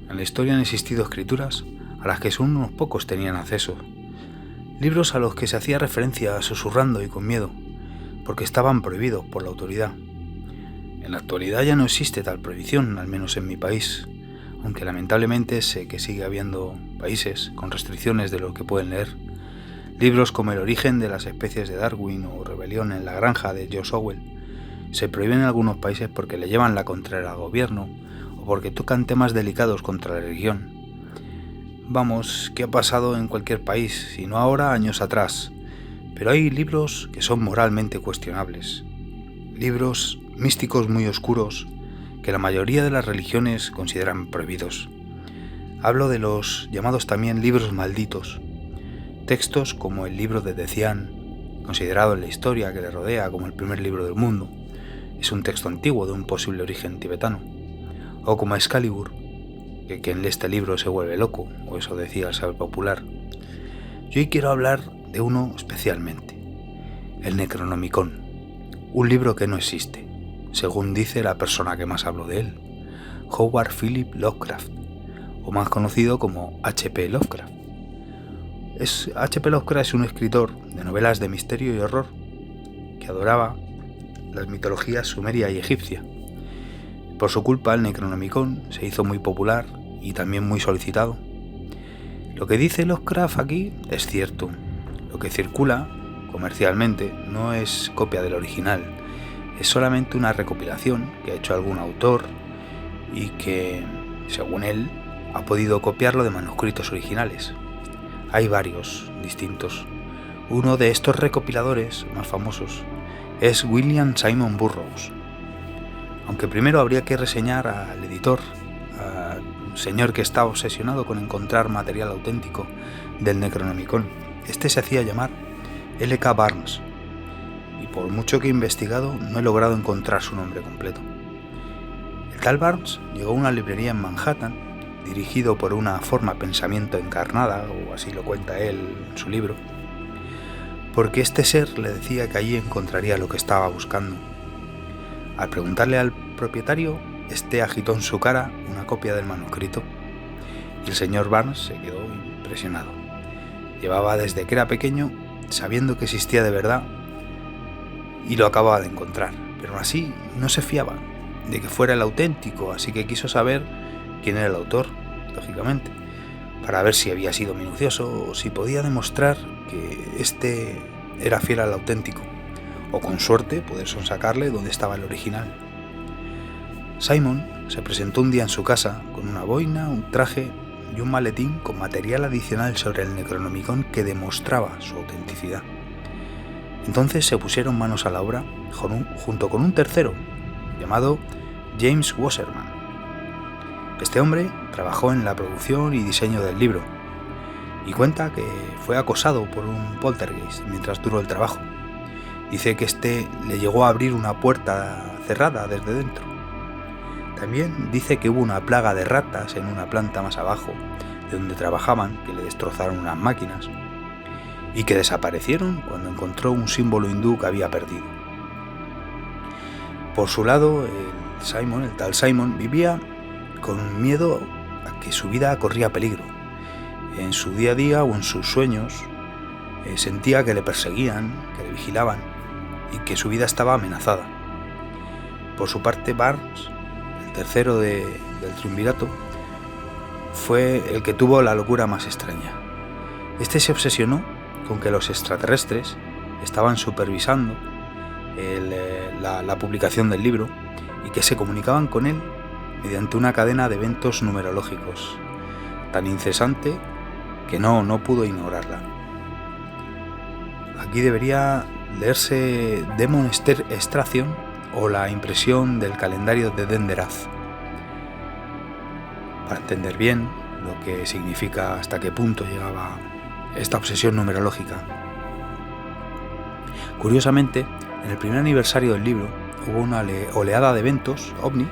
En la historia han existido escrituras a las que solo unos pocos tenían acceso, libros a los que se hacía referencia susurrando y con miedo, porque estaban prohibidos por la autoridad. En la actualidad ya no existe tal prohibición, al menos en mi país, aunque lamentablemente sé que sigue habiendo países con restricciones de lo que pueden leer. Libros como El origen de las especies de Darwin o Rebelión en la granja de George Orwell se prohíben en algunos países porque le llevan la contraria al gobierno o porque tocan temas delicados contra la religión. Vamos, ¿qué ha pasado en cualquier país? Si no ahora, años atrás. Pero hay libros que son moralmente cuestionables. Libros místicos muy oscuros que la mayoría de las religiones consideran prohibidos. Hablo de los llamados también libros malditos. Textos como el libro de Decián, considerado en la historia que le rodea como el primer libro del mundo, es un texto antiguo de un posible origen tibetano. O como Excalibur, que quien lee este libro se vuelve loco, o eso decía el saber popular. Yo hoy quiero hablar de uno especialmente, el Necronomicon, un libro que no existe, según dice la persona que más habló de él, Howard Philip Lovecraft, o más conocido como H.P. Lovecraft. H.P. Lovecraft es un escritor de novelas de misterio y horror que adoraba las mitologías sumeria y egipcia. Por su culpa, el Necronomicon se hizo muy popular y también muy solicitado. Lo que dice Lovecraft aquí es cierto. Lo que circula comercialmente no es copia del original, es solamente una recopilación que ha hecho algún autor y que, según él, ha podido copiarlo de manuscritos originales. Hay varios distintos. Uno de estos recopiladores más famosos es William Simon Burroughs. Aunque primero habría que reseñar al editor, al señor que está obsesionado con encontrar material auténtico del Necronomicon. Este se hacía llamar L.K. Barnes, y por mucho que he investigado no he logrado encontrar su nombre completo. El tal Barnes llegó a una librería en Manhattan, dirigido por una forma pensamiento encarnada, o así lo cuenta él en su libro, porque este ser le decía que allí encontraría lo que estaba buscando. Al preguntarle al propietario, este agitó en su cara una copia del manuscrito y el señor Barnes se quedó impresionado. Llevaba desde que era pequeño sabiendo que existía de verdad y lo acababa de encontrar, pero aún así no se fiaba de que fuera el auténtico, así que quiso saber quién era el autor, lógicamente, para ver si había sido minucioso o si podía demostrar que este era fiel al auténtico, o con suerte poder sonsacarle dónde estaba el original. Simon se presentó un día en su casa con una boina, un traje y un maletín con material adicional sobre el Necronomicon que demostraba su autenticidad. Entonces se pusieron manos a la obra junto con un tercero llamado James Wasserman. Este hombre trabajó en la producción y diseño del libro y cuenta que fue acosado por un poltergeist mientras duró el trabajo. Dice que este le llegó a abrir una puerta cerrada desde dentro. También dice que hubo una plaga de ratas en una planta más abajo de donde trabajaban, que le destrozaron unas máquinas y que desaparecieron cuando encontró un símbolo hindú que había perdido. Por su lado, el tal Simon, vivía con miedo a que su vida corría peligro. En su día a día o en sus sueños sentía que le perseguían, que le vigilaban y que su vida estaba amenazada. Por su parte, Barnes, el tercero del triunvirato, fue el que tuvo la locura más extraña. Este se obsesionó con que los extraterrestres estaban supervisando la publicación del libro y que se comunicaban con él mediante una cadena de eventos numerológicos tan incesante que no pudo ignorarla. Aquí debería leerse Demon Extraction o la impresión del calendario de Denderaz para entender bien lo que significa, hasta qué punto llegaba esta obsesión numerológica. Curiosamente, en el primer aniversario del libro hubo una oleada de eventos ovni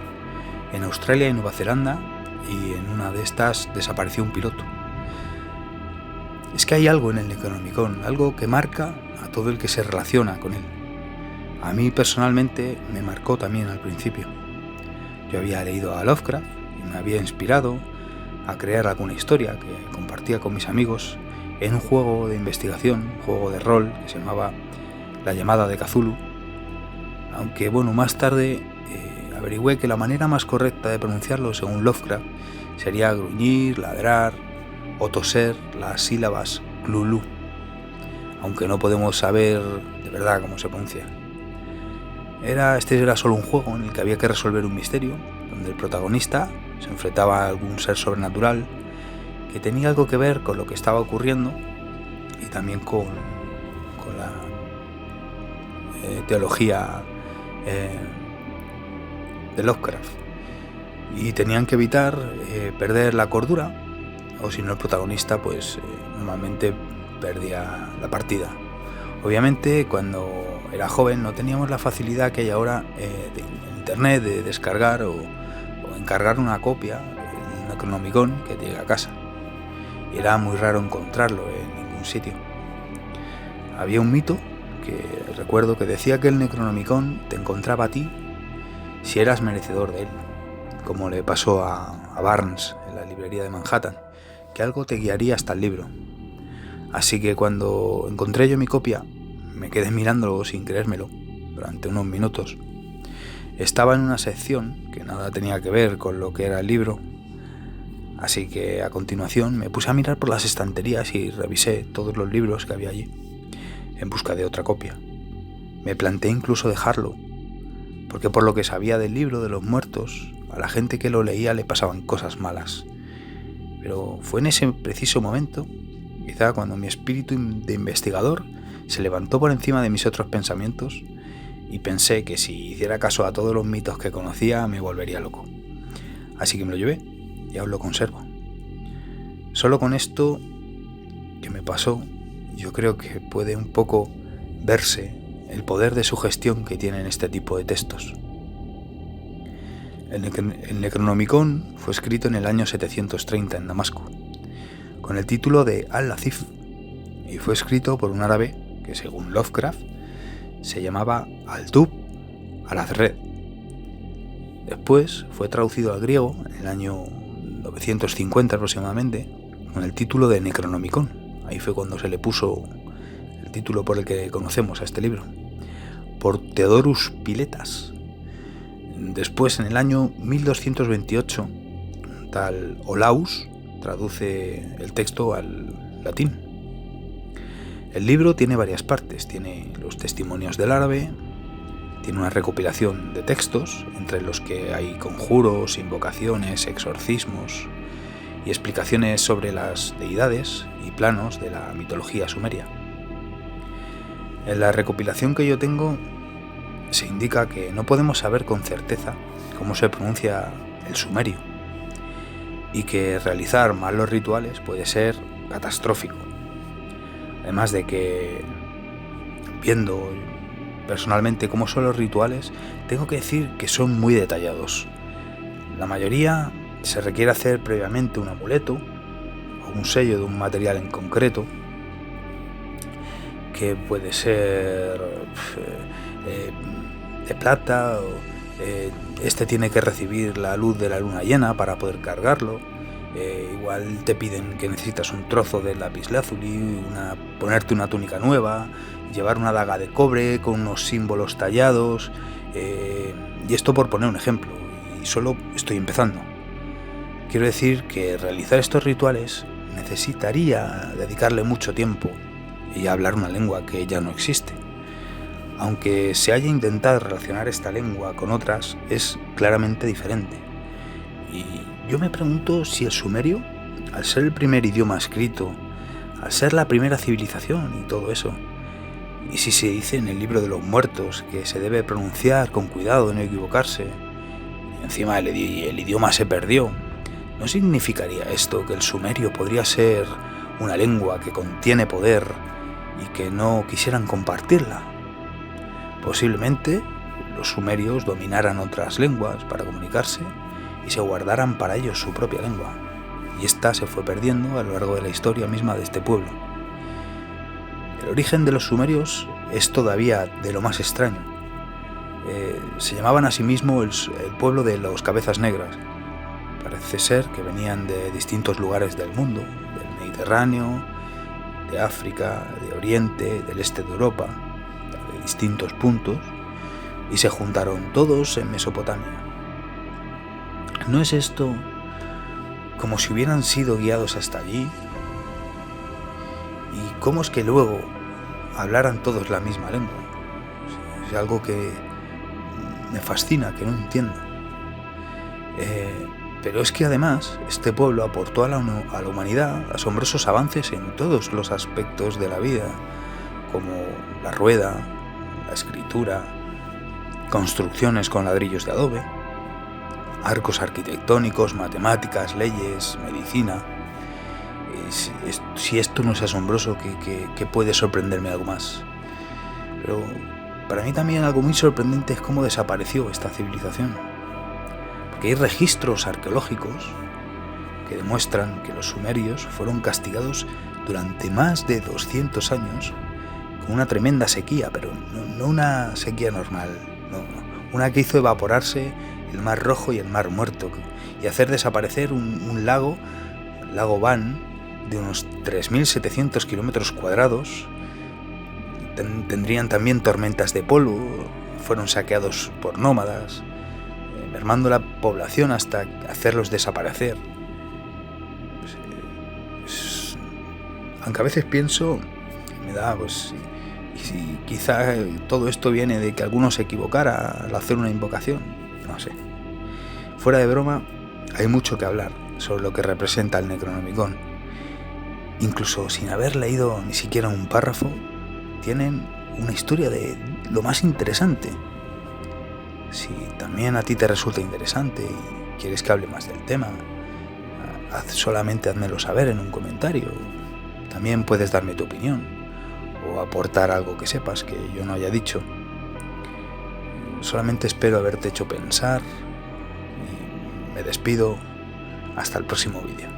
en Australia y Nueva Zelanda, y en una de estas desapareció un piloto. Es que hay algo en el Necronomicon, algo que marca a todo el que se relaciona con él. A mí personalmente me marcó también al principio. Yo había leído a Lovecraft y me había inspirado, a crear alguna historia que compartía con mis amigos en un juego de investigación, un juego de rol que se llamaba La llamada de Cthulhu, aunque bueno, más tarde averigüé que la manera más correcta de pronunciarlo según Lovecraft sería gruñir, ladrar o toser las sílabas Cthulhu, aunque no podemos saber de verdad cómo se pronuncia. Este era solo un juego en el que había que resolver un misterio, donde el protagonista se enfrentaba a algún ser sobrenatural que tenía algo que ver con lo que estaba ocurriendo y también con la teología de Lovecraft. Y tenían que evitar perder la cordura, o si no el protagonista pues normalmente perdía la partida. Obviamente cuando era joven no teníamos la facilidad que hay ahora en internet de descargar o encargar una copia, el Necronomicon, que te llega a casa. Y era muy raro encontrarlo en ningún sitio. Había un mito que recuerdo que decía que el Necronomicon te encontraba a ti si eras merecedor de él, como le pasó a Barnes en la librería de Manhattan, que algo te guiaría hasta el libro. Así que cuando encontré yo mi copia, me quedé mirándolo sin creérmelo durante unos minutos. Estaba en una sección que nada tenía que ver con lo que era el libro, así que a continuación me puse a mirar por las estanterías y revisé todos los libros que había allí, en busca de otra copia. Me planteé incluso dejarlo, porque por lo que sabía del libro de los muertos, a la gente que lo leía le pasaban cosas malas. Pero fue en ese preciso momento, quizá cuando mi espíritu de investigador se levantó por encima de mis otros pensamientos, y pensé que si hiciera caso a todos los mitos que conocía me volvería loco. Así que me lo llevé y aún lo conservo. Solo con esto que me pasó, yo creo que puede un poco verse el poder de sugestión que tienen este tipo de textos. El Necronomicon fue escrito en el año 730 en Damasco, con el título de Al-Latif, y fue escrito por un árabe que, según Lovecraft, se llamaba Al-Dub al-Azred. Después fue traducido al griego en el año 950 aproximadamente, con el título de Necronomicon. Ahí fue cuando se le puso el título por el que conocemos a este libro, por Theodorus Piletas. Después, en el año 1228, un tal Olaus traduce el texto al latín. El libro tiene varias partes, tiene los testimonios del árabe, tiene una recopilación de textos, entre los que hay conjuros, invocaciones, exorcismos y explicaciones sobre las deidades y planos de la mitología sumeria. En la recopilación que yo tengo se indica que no podemos saber con certeza cómo se pronuncia el sumerio y que realizar mal los rituales puede ser catastrófico. Además de que, viendo personalmente cómo son los rituales, tengo que decir que son muy detallados. La mayoría se requiere hacer previamente un amuleto o un sello de un material en concreto, que puede ser de plata, o este tiene que recibir la luz de la luna llena para poder cargarlo. Igual te piden que necesitas un trozo de lapislázuli, ponerte una túnica nueva, llevar una daga de cobre con unos símbolos tallados, y esto por poner un ejemplo, y solo estoy empezando. Quiero decir que realizar estos rituales necesitaría dedicarle mucho tiempo y hablar una lengua que ya no existe. Aunque se haya intentado relacionar esta lengua con otras, es claramente diferente. Y yo me pregunto si el sumerio, al ser el primer idioma escrito, al ser la primera civilización y todo eso, y si se dice en el libro de los muertos que se debe pronunciar con cuidado de no equivocarse, y encima el idioma se perdió, ¿no significaría esto que el sumerio podría ser una lengua que contiene poder y que no quisieran compartirla? Posiblemente los sumerios dominaran otras lenguas para comunicarse y se guardaran para ellos su propia lengua, y esta se fue perdiendo a lo largo de la historia misma de este pueblo. El origen de los sumerios es todavía de lo más extraño. Se llamaban a sí mismos el pueblo de los cabezas negras, Parece ser que venían de distintos lugares del mundo, del Mediterráneo, de África, de Oriente, del este de Europa, de distintos puntos, y se juntaron todos en Mesopotamia. ¿No es esto como si hubieran sido guiados hasta allí? ¿Y cómo es que luego hablaran todos la misma lengua? Es algo que me fascina, que no entiendo. Pero es que además este pueblo aportó a la humanidad asombrosos avances en todos los aspectos de la vida, como la rueda, la escritura, construcciones con ladrillos de adobe, arcos arquitectónicos, matemáticas, leyes, medicina. Si esto no es asombroso, ¿qué puede sorprenderme algo más? Pero para mí también algo muy sorprendente es cómo desapareció esta civilización. Porque hay registros arqueológicos que demuestran que los sumerios fueron castigados durante más de 200 años con una tremenda sequía, pero no una sequía normal, no, una que hizo evaporarse el Mar Rojo y el Mar Muerto y hacer desaparecer un lago, el lago Van, de unos 3.700 kilómetros cuadrados. Tendrían también tormentas de polvo, fueron saqueados por nómadas, mermando la población hasta hacerlos desaparecer. Aunque a veces pienso, me da, si quizá todo esto viene de que alguno se equivocara al hacer una invocación, no sé. Fuera de broma, hay mucho que hablar sobre lo que representa el Necronomicon. Incluso sin haber leído ni siquiera un párrafo, tienen una historia de lo más interesante. Si también a ti te resulta interesante y quieres que hable más del tema, solamente házmelo saber en un comentario. También puedes darme tu opinión o aportar algo que sepas que yo no haya dicho. Solamente espero haberte hecho pensar y me despido hasta el próximo vídeo.